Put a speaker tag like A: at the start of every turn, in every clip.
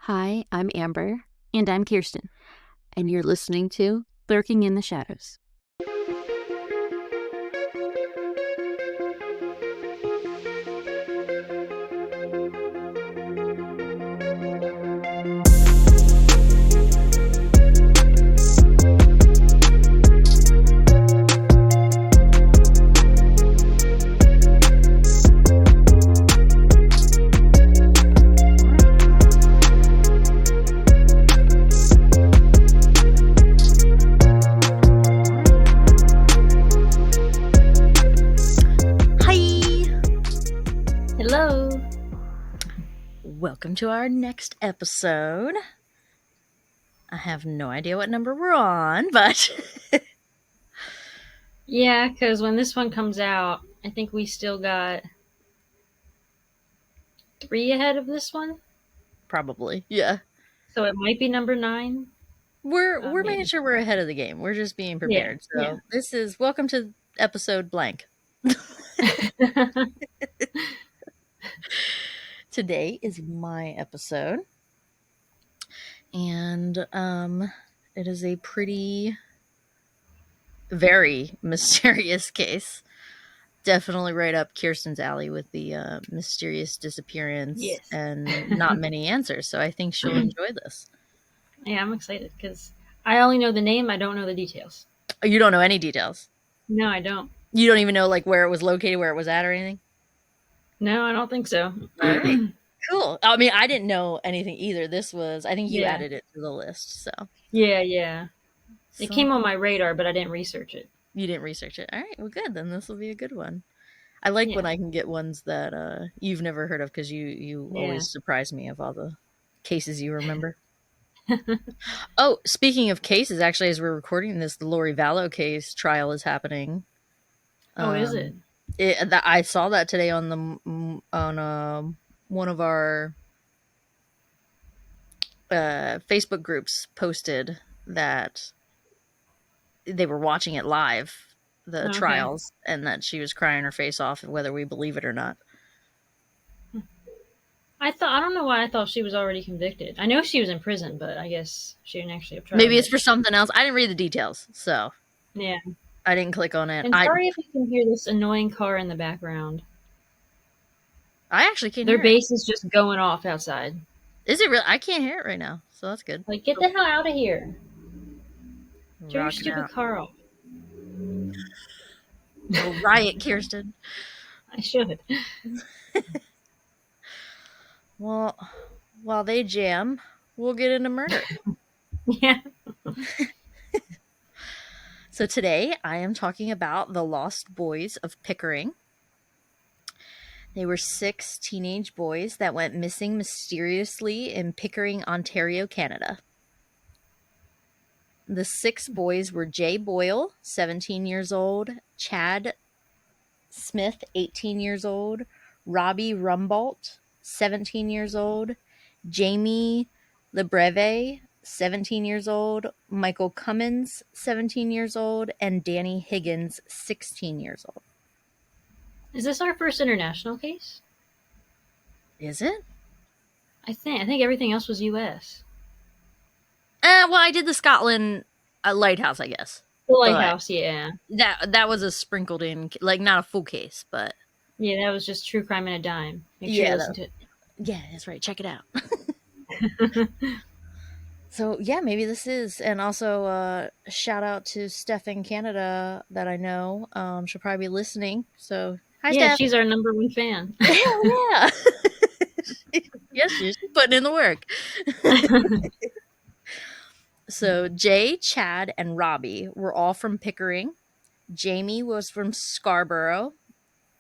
A: Hi, I'm Amber,
B: And I'm Kirsten.
A: and you're listening to
B: Lurking in the Shadows. Hi!
C: Hello.
B: Welcome to our next episode. I have no idea what number we're on, but
C: Yeah, because when this one comes out, I think we still got 3 ahead of this one.
B: probably, yeah.
C: So it might be number 9.
B: We're making
C: Maybe.
B: sure we're ahead of the game. We're just being
C: Yeah,
B: prepared.
C: yeah.
B: So this is welcome to episode blank. Today is my episode. And it is a very mysterious case. Definitely right up Kirsten's alley with the mysterious disappearance
C: Yes.
B: and not many answers. So I think she'll enjoy this.
C: Yeah, I'm excited because I only know the name. I don't know the details.
B: You don't know any details.
C: No, I don't.
B: You don't even know like where it was located, where it was at, or anything.
C: No, I don't think so.
B: All right, cool. I mean, I didn't know anything either. This was, I think you
C: Yeah.
B: added it to the list, so
C: Yeah. It
B: So-
C: came on my radar, but I didn't research it.
B: You didn't research it. All right, well, good. Then this will be a good one. I like when
C: Yeah.
B: I can get ones that you've never heard of because you
C: Yeah.
B: always surprise me of all the cases you remember. Oh, speaking of cases, actually, as we're recording this, the Lori Vallow case trial is happening.
C: Oh, is it?
B: I saw that today on one of our Facebook groups posted that they were watching it live, the
C: Okay.
B: trials, and that she was crying her face off, whether we believe it or not.
C: I don't know why I thought she was already convicted. I know she was in prison, but I guess she didn't actually have trial.
B: Maybe it's for something else. I didn't read the details, so
C: Yeah.
B: I didn't click on it.
C: And sorry if you can hear this annoying car in the background.
B: I actually can't
C: Their
B: hear it.
C: base is just going off outside.
B: Is it real? I can't hear it right now, so that's good.
C: Like, get the hell out of here. Get your
B: Rocking
C: stupid
B: out.
C: car off.
B: Oh, riot, Kirsten.
C: I should.
B: Well, while they jam, we'll get into murder.
C: Yeah.
B: So today I am talking about the Lost Boys of Pickering. They were 6 teenage boys that went missing mysteriously in Pickering, Ontario, Canada. The 6 boys were Jay Boyle, 17 years old, Chad Smith, 18 years old, Robbie Rumbolt, 17 years old, Jamie Lebreve, 17 years old, Michael Cummins, 17 years old, and Danny Higgins, 16 years old.
C: Is this our first international case?
B: Is it?
C: I think everything else was U.S.
B: Well, I did the Scotland lighthouse, I guess.
C: The lighthouse, yeah.
B: That was a sprinkled in, like not a full case, but
C: Yeah, that was just True Crime and a Dime. Make sure you listen to it.
B: Yeah, that's right. Check it out. So yeah, maybe this is, and also shout out to Steph in Canada that I know. She'll probably be listening. So hi,
C: Yeah,
B: Steph.
C: she's our number 1 fan.
B: Hell yeah. Yes, she's putting in the work. So Jay, Chad, and Robbie were all from Pickering. Jamie was from Scarborough.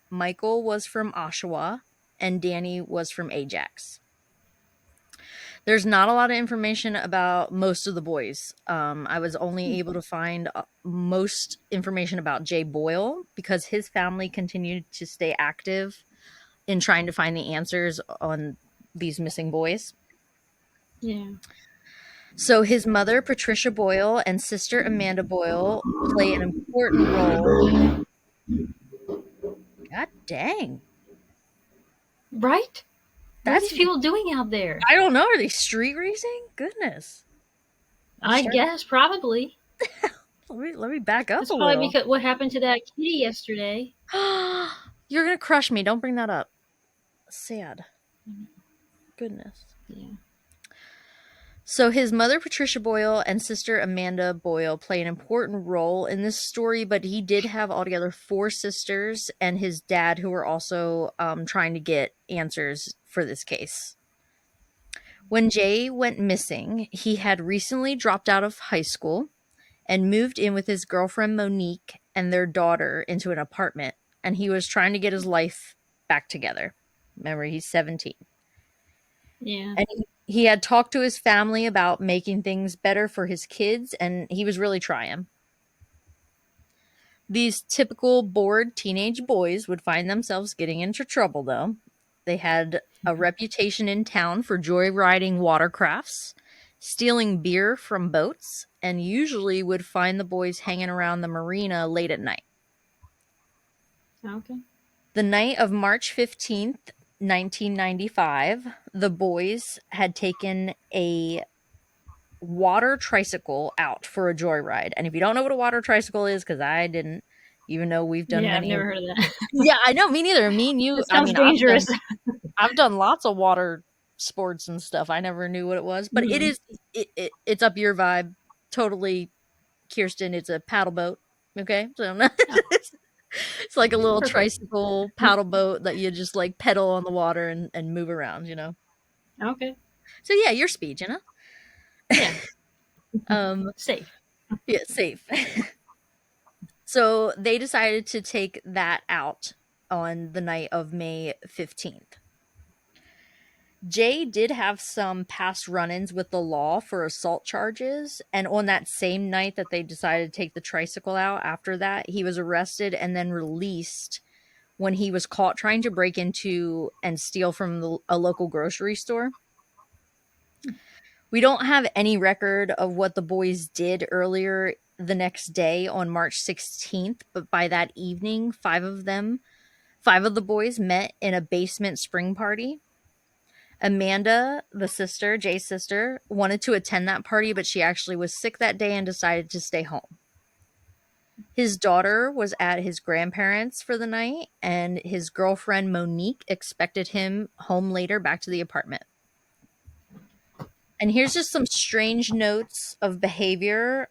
B: Michael was from Oshawa. And Danny was from Ajax. There's not a lot of information about most of the boys. I was only able to find most information about Jay Boyle because his family continued to stay active in trying to find the answers on these missing boys.
C: Yeah.
B: So his mother, Patricia Boyle, and sister Amanda Boyle play an important role. God dang.
C: Right? What are
B: That's
C: these people doing out there?
B: I don't know. Are they street racing? Goodness.
C: I guess probably.
B: Let me back up
C: That's
B: a
C: probably
B: little.
C: because what happened to that kitty yesterday.
B: You're gonna crush me. Don't bring that up. Sad. Goodness.
C: Yeah.
B: So his mother Patricia Boyle and sister Amanda Boyle play an important role in this story, but he did have altogether 4 sisters and his dad who were also trying to get answers for this case. When Jay went missing, he had recently dropped out of high school and moved in with his girlfriend Monique and their daughter into an apartment, and he was trying to get his life back together. Remember, he's 17.
C: Yeah.
B: And he had talked to his family about making things better for his kids, and he was really trying. These typical bored teenage boys would find themselves getting into trouble, though. They had a reputation in town for joyriding watercrafts, stealing beer from boats, and usually would find the boys hanging around the marina late at night.
C: Okay.
B: The night of March 15th, 1995, the boys had taken a water tricycle out for a joyride. And if you don't know what a water tricycle is, because I didn't, even though we've done
C: Yeah, I've
B: many
C: never
B: of
C: heard of that.
B: yeah, I know, me neither. Me and you,
C: That
B: I
C: sounds
B: mean,
C: dangerous.
B: I've done lots of water sports and stuff. I never knew what it was, but it
C: Mhm.
B: is it's up your vibe. Totally, Kirsten, it's a paddle boat. Okay? So
C: Oh,
B: it's like a little
C: perfect.
B: tricycle paddle boat that you just like pedal on the water and move around.
C: Okay.
B: So yeah, your speed.
C: Yeah.
B: Um
C: Safe.
B: yeah, safe. So they decided to take that out on the night of May 15th. Jay did have some past run ins with the law for assault charges. And on that same night that they decided to take the tricycle out, after that, he was arrested and then released when he was caught trying to break into and steal from a local grocery store. We don't have any record of what the boys did earlier the next day on March 16th, but by that evening, 5 of the boys met in a basement spring party. Amanda, the sister, Jay's sister, wanted to attend that party, but she actually was sick that day and decided to stay home. His daughter was at his grandparents' for the night, and his girlfriend Monique expected him home later back to the apartment. And here's just some strange notes of behavior.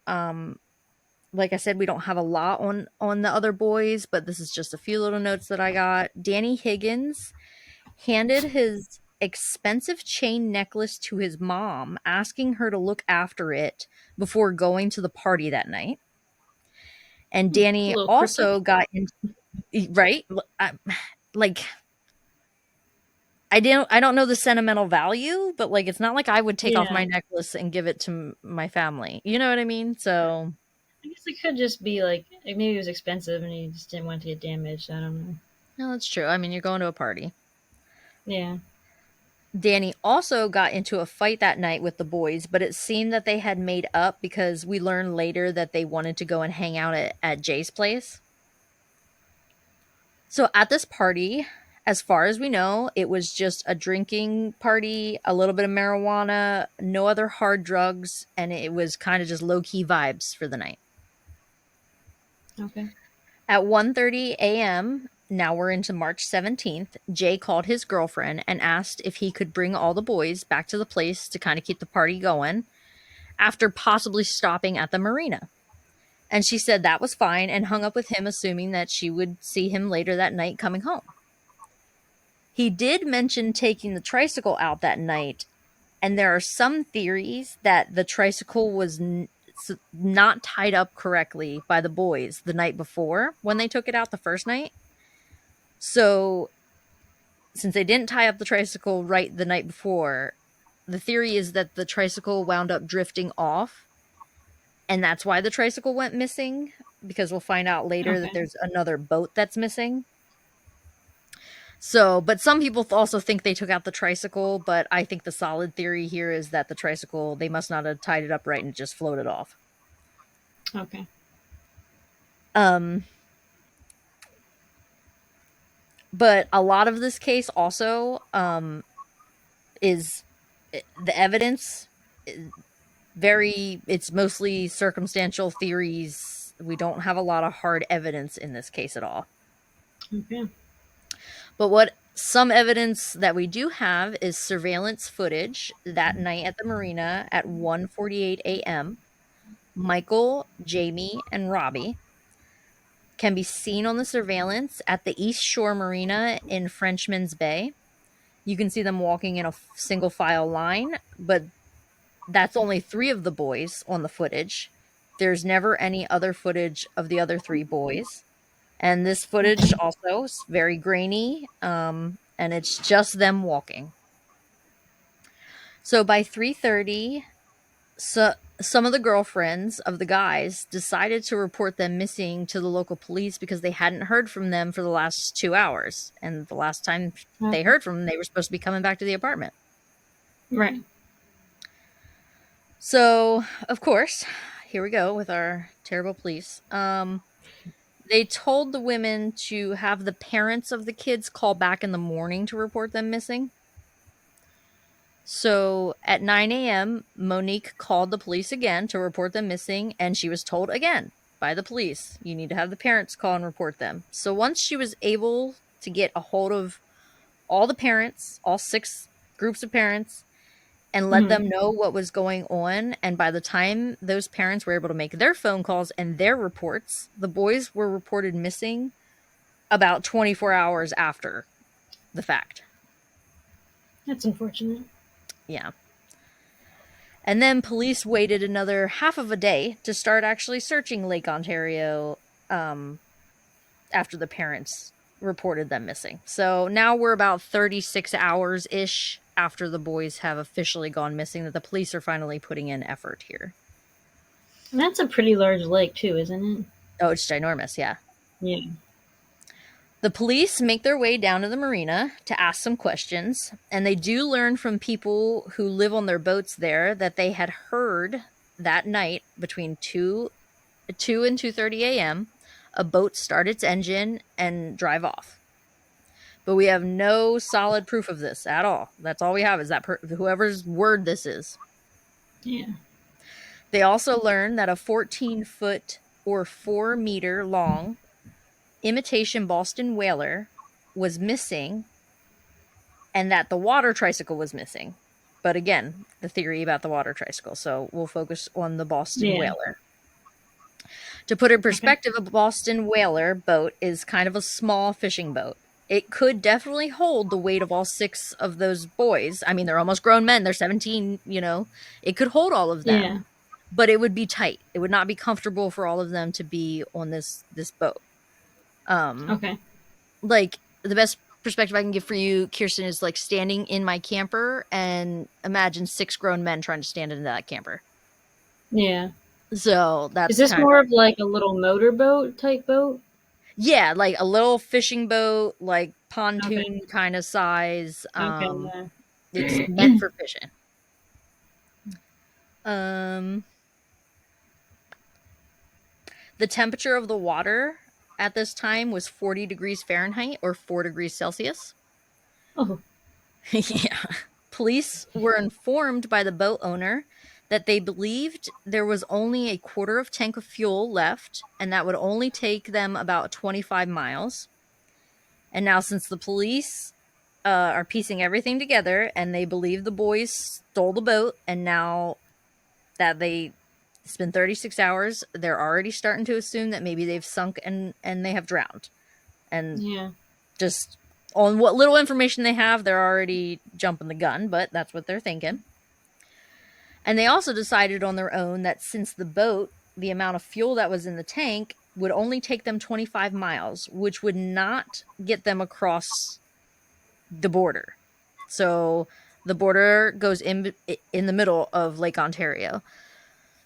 B: Like I said, we don't have a lot on the other boys, but this is just a few little notes that I got. Danny Higgins handed his expensive chain necklace to his mom, asking her to look after it before going to the party that night. And
C: It's a
B: Danny
C: little
B: also
C: cryptic.
B: got in, right, like I don't know the sentimental value, but like it's not like I would take off
C: Yeah.
B: my necklace and give it to my family. You know what I mean? So
C: I guess it could just be like maybe it was expensive and he just didn't want it to get damaged. I don't know.
B: no, that's true. I mean, you're going to a party.
C: Yeah.
B: Danny also got into a fight that night with the boys, but it seemed that they had made up because we learned later that they wanted to go and hang out at Jay's place. So at this party, as far as we know, it was just a drinking party, a little bit of marijuana, no other hard drugs, and it was kind of just low-key vibes for the night.
C: Okay.
B: At 1:30 a.m., now we're into March 17th, Jay called his girlfriend and asked if he could bring all the boys back to the place to kind of keep the party going after possibly stopping at the marina. And she said that was fine and hung up with him, assuming that she would see him later that night coming home. He did mention taking the tricycle out that night, and there are some theories that the tricycle was not tied up correctly by the boys the night before when they took it out the first night. So, since they didn't tie up the tricycle right the night before, the theory is that the tricycle wound up drifting off, and that's why the tricycle went missing, because we'll find out later that
C: Okay.
B: there's another boat that's missing. So, but some people also think they took out the tricycle, but I think the solid theory here is that the tricycle, they must not have tied it up right and just floated off.
C: Okay.
B: Um, but a lot of this case also, is the evidence it's mostly circumstantial theories. We don't have a lot of hard evidence in this case at all.
C: Okay.
B: But what some evidence that we do have is surveillance footage that night at the marina at 1:48 a.m. Michael, Jamie, and Robbie can be seen on the surveillance at the East Shore Marina in Frenchman's Bay. You can see them walking in a single file line, but that's only 3 of the boys on the footage. There's never any other footage of the other 3 boys. And this footage also is very grainy, and it's just them walking. So by 3:30, some of the girlfriends of the guys decided to report them missing to the local police because they hadn't heard from them for the last 2 hours. And the last time they heard from them, they were supposed to be coming back to the apartment.
C: Right.
B: So, of course, here we go with our terrible police. They told the women to have the parents of the kids call back in the morning to report them missing. So at 9 a.m., Monique called the police again to report them missing, and she was told again by the police, you need to have the parents call and report them. So once she was able to get a hold of all the parents, all 6 groups of parents, and let them know what was going on, and by the time those parents were able to make their phone calls and their reports, the boys were reported missing about 24 hours after the fact.
C: That's unfortunate.
B: Yeah. And then police waited another half of a day to start actually searching Lake Ontario after the parents reported them missing. So now we're about 36 hours-ish after the boys have officially gone missing that the police are finally putting in effort here.
C: And that's a pretty large lake too, isn't it?
B: Oh, it's ginormous, yeah.
C: Yeah.
B: The police make their way down to the marina to ask some questions, and they do learn from people who live on their boats there that they had heard that night between 2 and 2:30 a.m. a boat start its engine and drive off. But we have no solid proof of this at all. That's all we have is that whoever's word this is.
C: Yeah.
B: They also learn that a 14-foot or 4-meter long imitation Boston whaler was missing and that the water tricycle was missing. But again, the theory about the water tricycle. So we'll focus on the Boston whaler. To put in perspective, a Boston whaler boat is kind of a small fishing boat. It could definitely hold the weight of all 6 of those boys. I mean, they're almost grown men. They're 17, It could hold all of them. Yeah. But it would be tight. It would not be comfortable for all of them to be on this boat. Like, the best perspective I can give for you, Kirsten, is like standing in my camper and imagine 6 grown men trying to stand into that camper.
C: Yeah.
B: So that's
C: Is this more of like a little motorboat type boat?
B: Yeah, like a little fishing boat, like pontoon kind of size. It's meant for fishing. The temperature of the water at this time was 40 degrees Fahrenheit or 4 degrees Celsius.
C: Oh.
B: Yeah. Police were informed by the boat owner that they believed there was only a quarter of tank of fuel left, and that would only take them about 25 miles. And now, since the police are piecing everything together, and they believe the boys stole the boat, and now that it's been 36 hours, they're already starting to assume that maybe they've sunk and they have drowned. And just on what little information they have, they're already jumping the gun, but that's what they're thinking. And they also decided on their own that since the boat, the amount of fuel that was in the tank would only take them 25 miles, which would not get them across the border. So the border goes in the middle of Lake Ontario.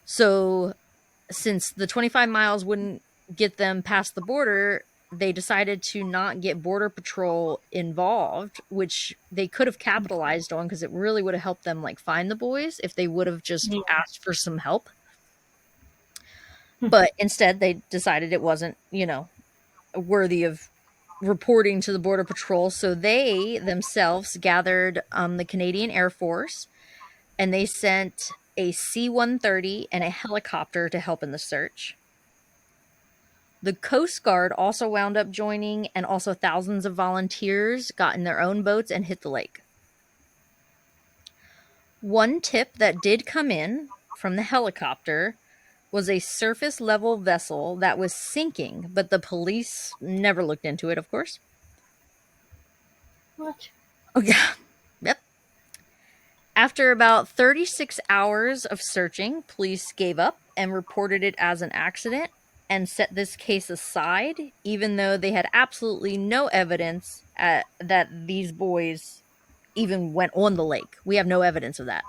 B: So since the 25 miles wouldn't get them past the border, they decided to not get Border Patrol involved, which they could have capitalized on because it really would have helped them like find the boys if they would have just asked for some help. But instead they decided it wasn't, worthy of reporting to the Border Patrol. So they themselves gathered the Canadian Air Force, and they sent a C-130 and a helicopter to help in the search. The Coast Guard also wound up joining, and also thousands of volunteers got in their own boats and hit the lake. One tip that did come in from the helicopter was a surface level vessel that was sinking, but the police never looked into it, of course.
C: What?
B: Oh, yeah. Yep. After about 36 hours of searching, police gave up and reported it as an accident and set this case aside, even though they had absolutely no evidence that these boys even went on the lake. We have no evidence of that.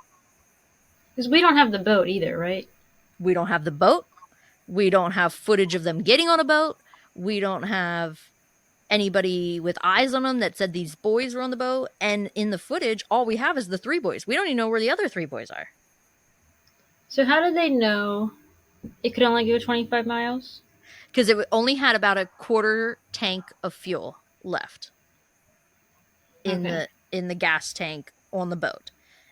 C: Because we don't have the boat either, right?
B: We don't have the boat. We don't have footage of them getting on a boat. We don't have anybody with eyes on them that said these boys were on the boat. And in the footage, all we have is the 3 boys. We don't even know where the other 3 boys are.
C: So how did they know it could only go 25 miles?
B: Because it only had about a quarter tank of fuel left in the gas tank on the boat.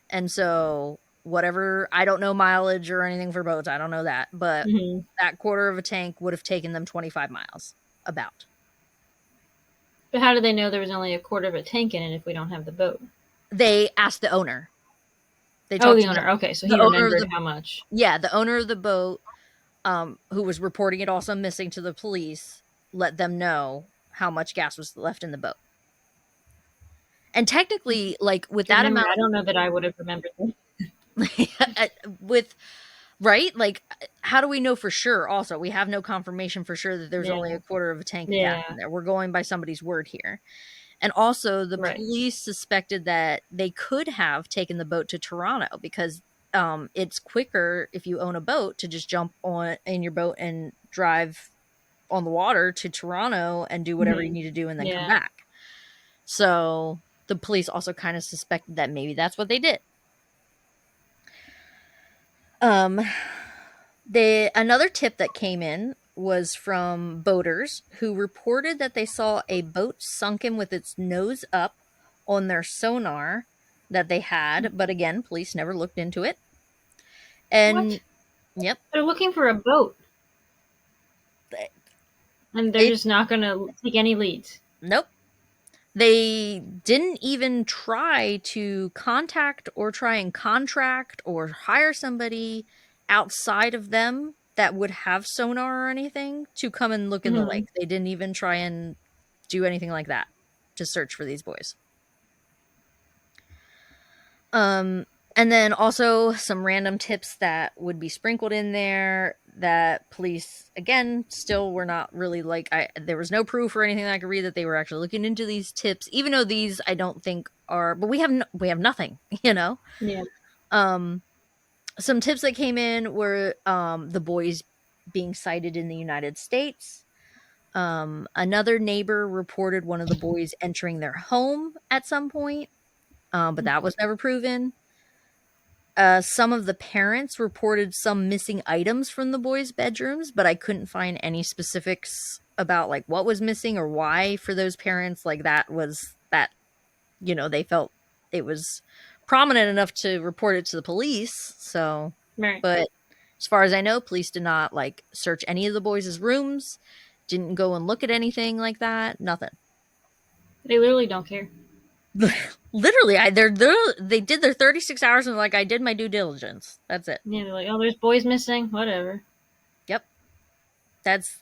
B: And so whatever, I don't know mileage or anything for boats, I don't know that, but that quarter of a tank would have taken them 25 miles about.
C: But how did they know there was only a quarter of a tank in it if we don't have the boat?
B: They asked the owner.
C: The owner. Okay, so he remembered how much.
B: Yeah, the owner of the boat, who was reporting it also missing to the police, let them know how much gas was left in the boat. And technically, like, with that amount,
C: I don't know that I would have remembered that.
B: with right, like, how do we know for sure? Also, we have no confirmation for sure that there's only a quarter of a tank of gas in there. We're going by somebody's word here. And also, the police suspected that they could have taken the boat to Toronto because it's quicker if you own a boat to just jump on in your boat and drive on the water to Toronto and do whatever you need to do and then come back. So the police also kind of suspected that maybe that's what they did. Another tip that came in was from boaters who reported that they saw a boat sunken with its nose up on their sonar that they had, but again, police never looked into it. And
C: what?
B: Yep,
C: they're looking for a boat, and they're just not going to take any leads.
B: Nope. They didn't even try to contact or try and contract or hire somebody outside of them that would have sonar or anything to come and look in the lake. They didn't even try and do anything like that to search for these boys. And then also some random tips that would be sprinkled in there that police, again, still were not really like, there was no proof or anything that I could read that they were actually looking into these tips, even though these I don't think are, but we have nothing, you know?
C: Yeah.
B: Some tips that came in were the boys being sighted in the United States. Another neighbor reported one of the boys entering their home at some point, but that was never proven. Some of the parents reported some missing items from the boys' bedrooms, but I couldn't find any specifics about like what was missing or why for those parents. Like that, you know, they felt it was prominent enough to report it to the police. So, but as far as I know, police did not like search any of the boys' rooms, didn't go and look at anything like that. Nothing.
C: They literally don't care.
B: Literally, they did their 36 hours and like, I did my due diligence. That's it.
C: Yeah, they're like, oh, there's boys missing. Whatever.
B: Yep. That's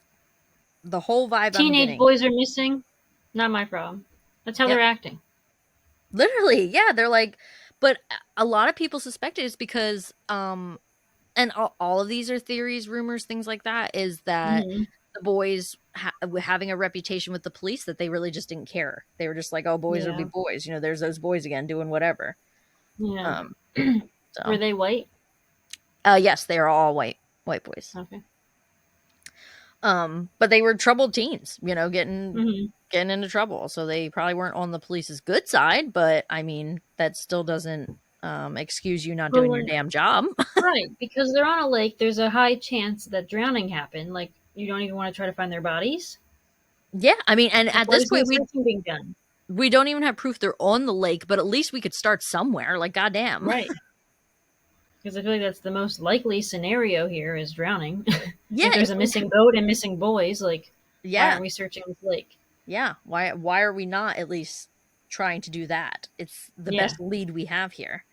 B: the whole vibe.
C: Teenage boys are missing. Not my problem. That's how they're acting.
B: Literally, yeah. They're like, but a lot of people suspect it's because, and all of these are theories, rumors, things like that, is that the boys having a reputation with the police that they really just didn't care. They were just like, oh, boys will be boys. You know, there's those boys again doing whatever.
C: Yeah. So. Were they white?
B: Yes, they are all white boys.
C: Okay.
B: But they were troubled teens, you know, getting into trouble. So they probably weren't on the police's good side, but I mean, that still doesn't excuse you not doing your damn job.
C: Right, because they're on a lake, there's a high chance that drowning happened. Like, you don't even want to try to find their bodies.
B: Yeah, I mean, and
C: Like,
B: at
C: why
B: this
C: is no
B: point,
C: searching being done?
B: we don't even have proof they're on the lake, but at least we could start somewhere. Like, goddamn.
C: Right. Because I feel like that's the most likely scenario here is drowning.
B: Yeah,
C: If there's
B: if
C: a
B: we,
C: missing boat and missing boys, like, why
B: yeah,
C: aren't we searching this lake?
B: yeah. Why are we not at least trying to do that? It's the
C: Yeah.
B: best lead we have here.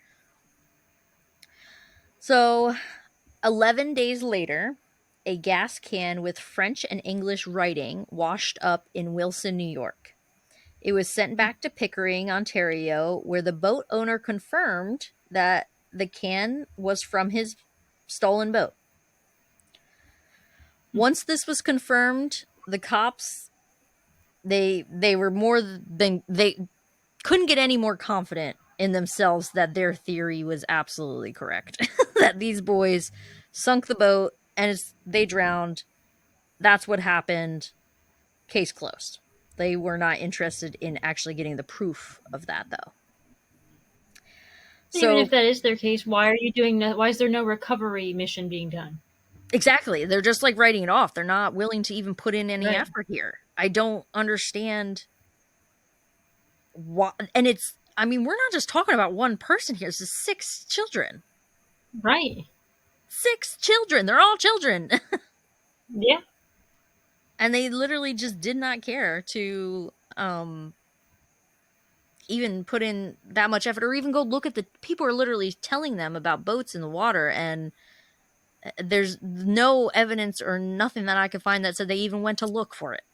B: So, 11 days later, a gas can with French and English writing washed up in Wilson, New York. It was sent back to Pickering, Ontario, where the boat owner confirmed that the can was from his stolen boat. Once this was confirmed, the cops they were more than they couldn't get any more confident in themselves that their theory was absolutely correct. That these boys sunk the boat and they drowned. That's what happened. Case closed. They were not interested in actually getting the proof of that, though.
C: Even
B: So,
C: if that is their case, why are you doing that? Why is there no recovery mission being done?
B: exactly. They're just like writing it off. They're not willing to even put in any
C: Right.
B: effort here. I don't understand why. And I mean, we're not just talking about one person here. This is 6 children.
C: Right.
B: 6 children. They're all children.
C: Yeah.
B: And they literally just did not care to even put in that much effort or even go look at the people are literally telling them about boats in the water, and there's no evidence or nothing that I could find that said they even went to look for it.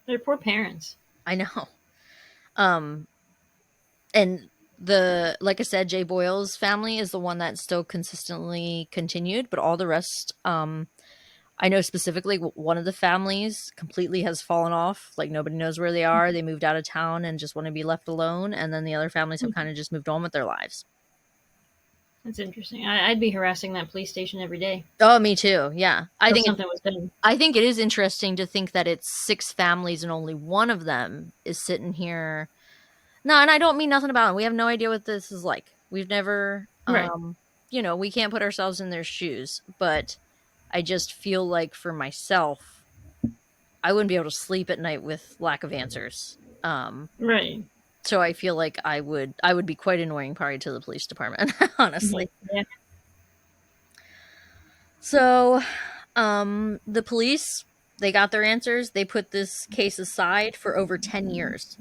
C: They're poor parents.
B: I know. um and the like I said, Jay Boyle's family is the one that still consistently continued, but all the rest, I know specifically one of the families completely has fallen off. Like, nobody knows where they are. They moved out of town and just want to be left alone. And then the other families have kind of just moved on with their lives.
C: That's interesting. I'd be harassing that police station every day
B: Oh, me too. Yeah.
C: until something was done.
B: I think it is interesting to think that it's 6 families and only one of them is sitting here. No, and I don't mean nothing about it. We have no idea what this is like. We've never,
C: Right.
B: we can't put ourselves in their shoes. But I just feel like for myself, I wouldn't be able to sleep at night with lack of answers.
C: Right.
B: So I feel like I would be quite annoying probably to the police department, honestly.
C: Yeah.
B: So, the police, they got their answers. They put this case aside for over 10 years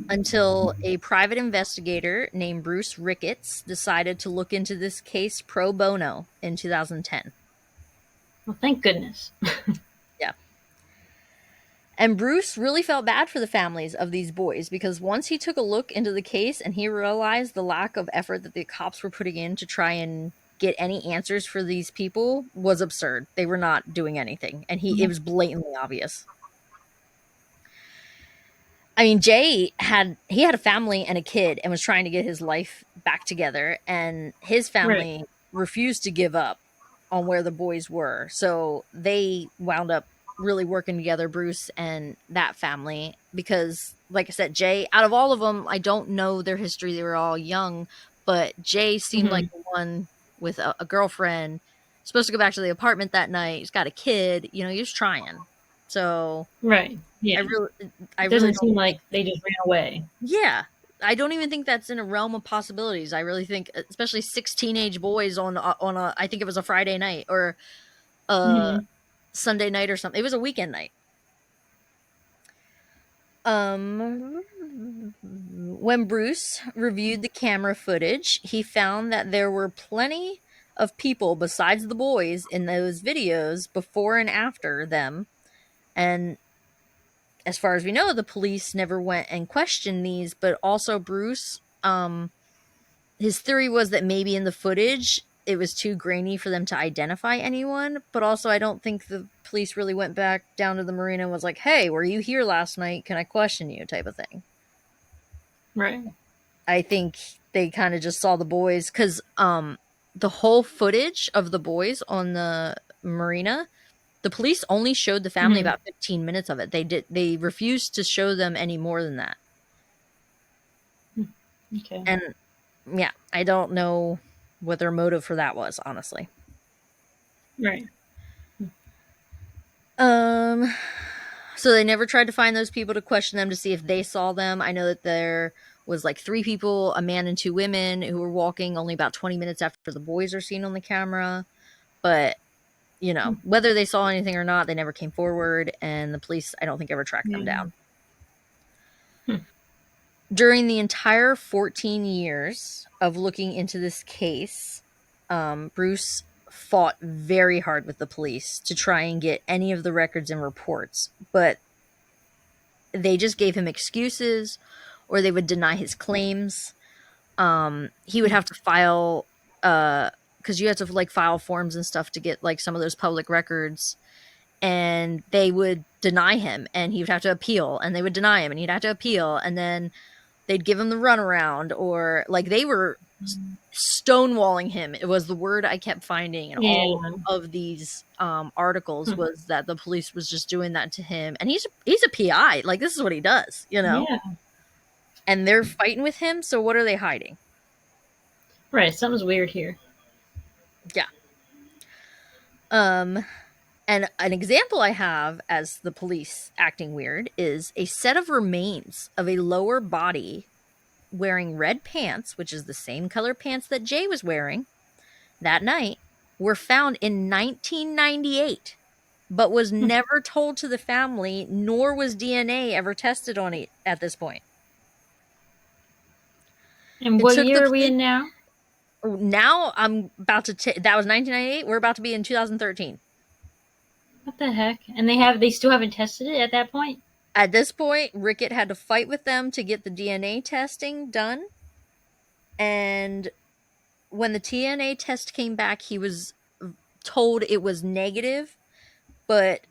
B: until a private investigator named Bruce Ricketts decided to look into this case pro bono in 2010.
C: Well, thank goodness.
B: Yeah. And Bruce really felt bad for the families of these boys because once he took a look into the case and he realized the lack of effort that the cops were putting in to try and get any answers for these people was absurd. They were not doing anything, and it was blatantly obvious. I mean, Jay had a family and a kid and was trying to get his life back together, and his family refused to give up on where the boys were. So they wound up really working together, Bruce and that family, because like I said, Jay, out of all of them, I don't know their history. They were all young, but Jay seemed like the one with a girlfriend, supposed to go back to the apartment that night. He's got a kid, he was trying. So
C: Right. Yeah.
B: I
C: It
B: really
C: doesn't
B: don't
C: seem like
B: think.
C: they just ran away.
B: Yeah. I don't even think that's in a realm of possibilities. I really think, especially 6 teenage boys on a, I think it was a Friday night or a Sunday night or something. It was a weekend night. When Bruce reviewed the camera footage, he found that there were plenty of people besides the boys in those videos before and after them. And as far as we know, the police never went and questioned these, but also Bruce, his theory was that maybe in the footage it was too grainy for them to identify anyone, but also I don't think the police really went back down to the marina and was like, hey, were you here last night? Can I question you? Type of thing.
C: Right.
B: I think they kind of just saw the boys because the whole footage of the boys on the marina, the police only showed the family about 15 minutes of it. They refused to show them any more than that.
C: Okay.
B: And yeah, I don't know what their motive for that was, honestly.
C: Right.
B: So they never tried to find those people to question them to see if they saw them. I know that there was like 3 people, a man and 2 women, who were walking only about 20 minutes after the boys are seen on the camera. But, you know, whether they saw anything or not, they never came forward, and the police, I don't think, ever tracked them
C: Yeah.
B: down. During the entire 14 years of looking into this case, Bruce fought very hard with the police to try and get any of the records and reports, but they just gave him excuses, or they would deny his claims. He would have to file, because you have to like file forms and stuff to get like some of those public records, and they would deny him, and he would have to appeal, and they would deny him, and he'd have to appeal, and then they'd give him the runaround, or like they were stonewalling him. It was the word I kept finding in all of these articles, was that the police was just doing that to him, and he's a PI. Like, this is what he does, you know.
C: Yeah.
B: And they're fighting with him. So what are they hiding?
C: Right. Something's weird here.
B: Yeah. And an example I have as the police acting weird is a set of remains of a lower body wearing red pants, which is the same color pants that Jay was wearing that night, were found in 1998, but was never told to the family, nor was DNA ever tested on it at this point.
C: And what year are we in now?
B: Now I'm about to that was 1998. We're about to be in 2013.
C: What the heck? And they still haven't tested it at that point?
B: At this point, Rickett had to fight with them to get the DNA testing done. And when the DNA test came back, he was told it was negative, but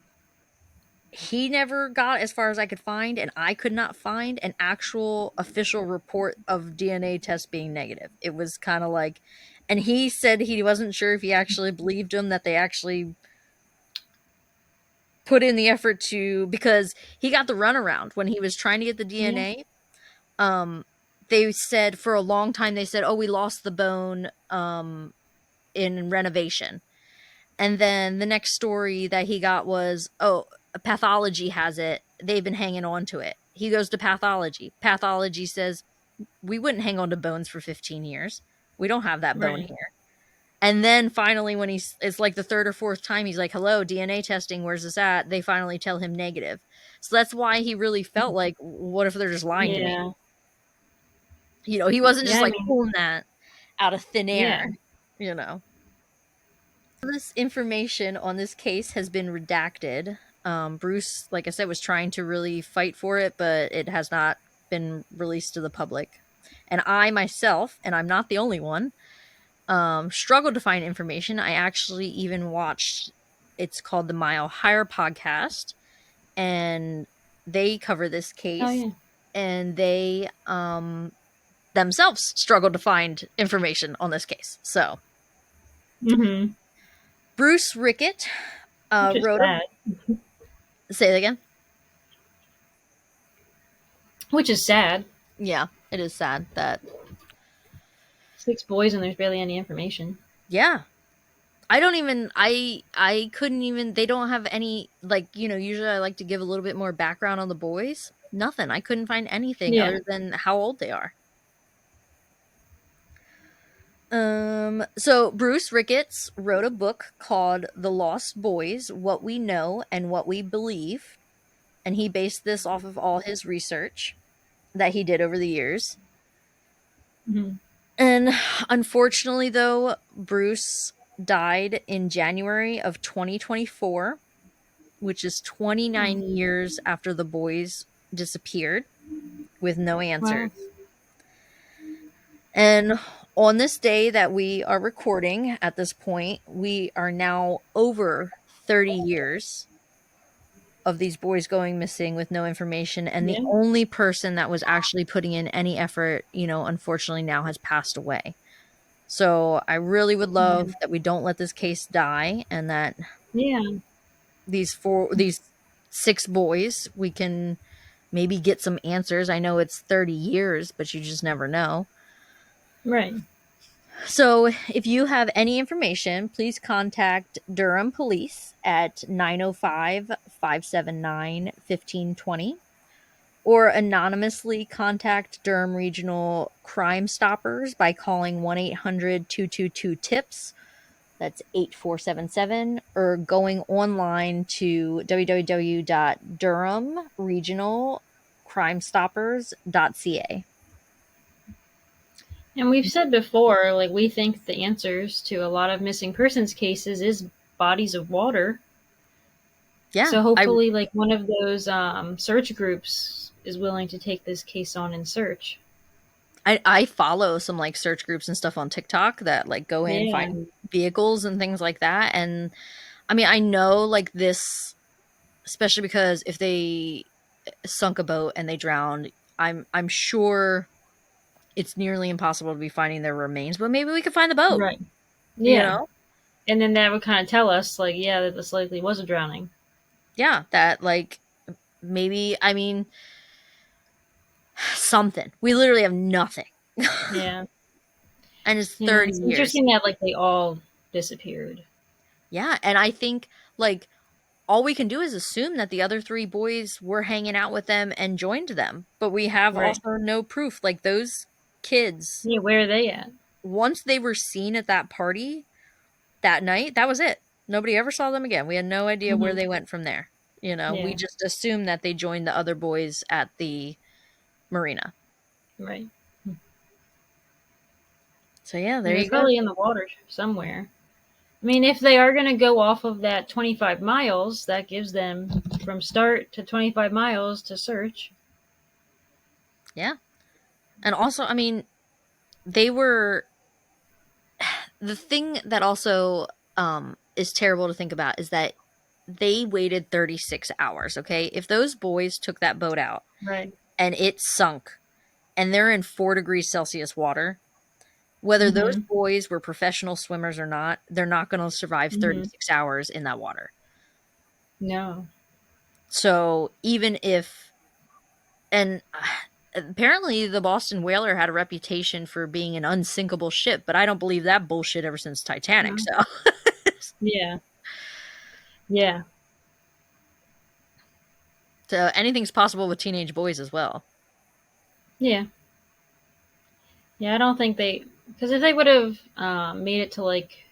B: he never got, as far as I could find, and I could not find an actual official report of DNA test being negative. It was kind of like, and he said he wasn't sure if he actually believed him, that they actually put in the effort to, because he got the runaround when he was trying to get the DNA. Yeah. They said for a long time, they said, oh, we lost the bone in renovation. And then the next story that he got was, oh, pathology has it. They've been hanging on to it. He goes to pathology. Pathology says, we wouldn't hang on to bones for 15 years. We don't have that bone here. And then finally, when it's like the 3rd or 4th time, he's like, hello, DNA testing, where's this at? They finally tell him negative. So that's why he really felt like, what if they're just lying to me? You know, he wasn't just pulling that out of thin air, you know. This information on this case has been redacted. Bruce, like I said, was trying to really fight for it, but it has not been released to the public. And I myself, and I'm not the only one, struggled to find information. I actually even watched, it's called the Mile Higher podcast, and they cover this case, and they themselves struggled to find information on this case. So Bruce Rickett wrote say it again.
C: Which is sad.
B: Yeah, it is sad that
C: 6 boys and there's barely any information.
B: Yeah. I couldn't even, they don't have any, like, you know, usually I like to give a little bit more background on the boys. Nothing. I couldn't find anything other than how old they are. So Bruce Ricketts wrote a book called The Lost Boys, What We Know and What We Believe. And he based this off of all his research that he did over the years. And unfortunately, though, Bruce died in January of 2024, which is 29 years after the boys disappeared, with no answers. Wow. And on this day that we are recording at this point, we are now over 30 years of these boys going missing with no information. And the only person that was actually putting in any effort, you know, unfortunately now has passed away. So I really would love that we don't let this case die, and that these 6 boys, we can maybe get some answers. I know it's 30 years, but you just never know.
C: Right.
B: So, if you have any information, please contact Durham Police at 905-579-1520 or anonymously contact Durham Regional Crime Stoppers by calling 1-800-222-TIPS. That's 8477, or going online to www.durhamregionalcrimestoppers.ca.
C: And we've said before, like, we think the answers to a lot of missing persons cases is bodies of water.
B: Yeah,
C: So hopefully, like, one of those search groups is willing to take this case on and search.
B: I follow some like search groups and stuff on TikTok that like go in,
C: Yeah.
B: find vehicles and things like that. And I mean, I know like this, especially because if they sunk a boat and they drowned, I'm sure it's nearly impossible to be finding their remains, but maybe we could find the boat,
C: Right.
B: you
C: Yeah.
B: know?
C: And then that would kind of tell us, like, yeah, that this likely was a drowning.
B: Yeah, that like maybe, I mean, something. We literally have nothing.
C: Yeah.
B: And it's
C: Yeah.
B: 30
C: It's
B: years.
C: interesting that, like, they all disappeared.
B: Yeah, and I think like all we can do is assume that the other three boys were hanging out with them and joined them, but we have
C: Right.
B: also no proof. Like those kids,
C: Yeah. Where are they at?
B: once they were seen at that party that night, that was it. Nobody ever saw them again. We had no idea where
C: Mm-hmm.
B: they went from there. You know, we
C: Yeah.
B: just assumed that they joined the other boys at the marina.
C: Right.
B: So yeah,
C: Yeah,
B: there
C: they're
B: you go.
C: probably in the water somewhere. I mean, if they are going to go off of that 25 miles, that gives them from start to 25 miles to search.
B: Yeah. And also, I mean, they were the thing that also is terrible to think about is that they waited 36 hours, okay? If those boys took that boat out
C: Right.
B: and it sunk and they're in 4 degrees Celsius water, whether those
C: Mm-hmm.
B: boys were professional swimmers or not, they're not going to survive
C: Mm-hmm.
B: 36 hours in that water.
C: No.
B: So even if, and apparently the Boston Whaler had a reputation for being an unsinkable ship, but I don't believe that bullshit ever since Titanic.
C: No.
B: So,
C: Yeah. Yeah.
B: so anything's possible with teenage boys as well.
C: Yeah. Yeah, I don't think they, because if they would have made it to, like,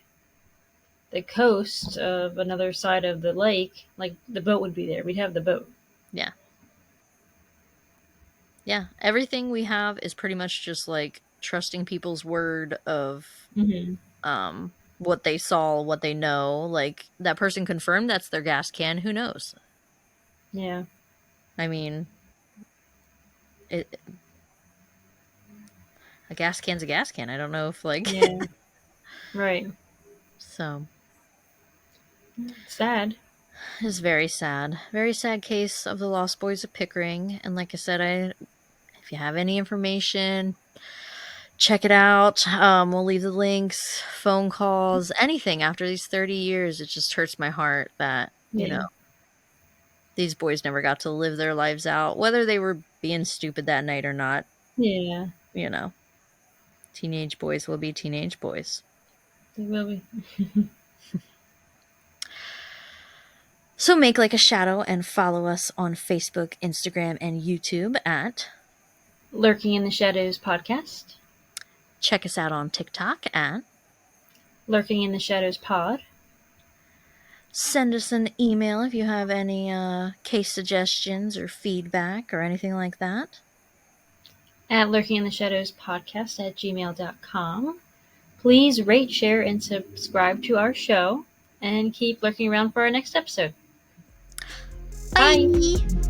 C: the coast of another side of the lake, like, the boat would be there. We'd have the boat.
B: Yeah. Yeah. Everything we have is pretty much just like trusting people's word of
C: Mm-hmm.
B: what they saw, what they know. Like that person confirmed that's their gas can. Who knows?
C: Yeah.
B: I mean, it, a gas can's a gas can. I don't know if like
C: Yeah. Right.
B: so.
C: Sad.
B: It's very sad. Very sad case of the Lost Boys of Pickering. And like I said, if you have any information, check it out. We'll leave the links, phone calls, anything after these 30 years. It just hurts my heart that, you
C: Yeah.
B: know, these boys never got to live their lives out, whether they were being stupid that night or not.
C: Yeah.
B: You know, teenage boys will be teenage boys.
C: They will be.
B: So make like a shadow and follow us on Facebook, Instagram, and YouTube at
C: Lurking in the Shadows podcast.
B: check us out on TikTok at
C: Lurking in the Shadows pod.
B: send us an email if you have any case suggestions or feedback or anything like that.
C: At Lurking in the Shadows podcast at gmail.com. Please rate, share, and subscribe to our show and keep lurking around for our next episode. Bye.
B: Bye.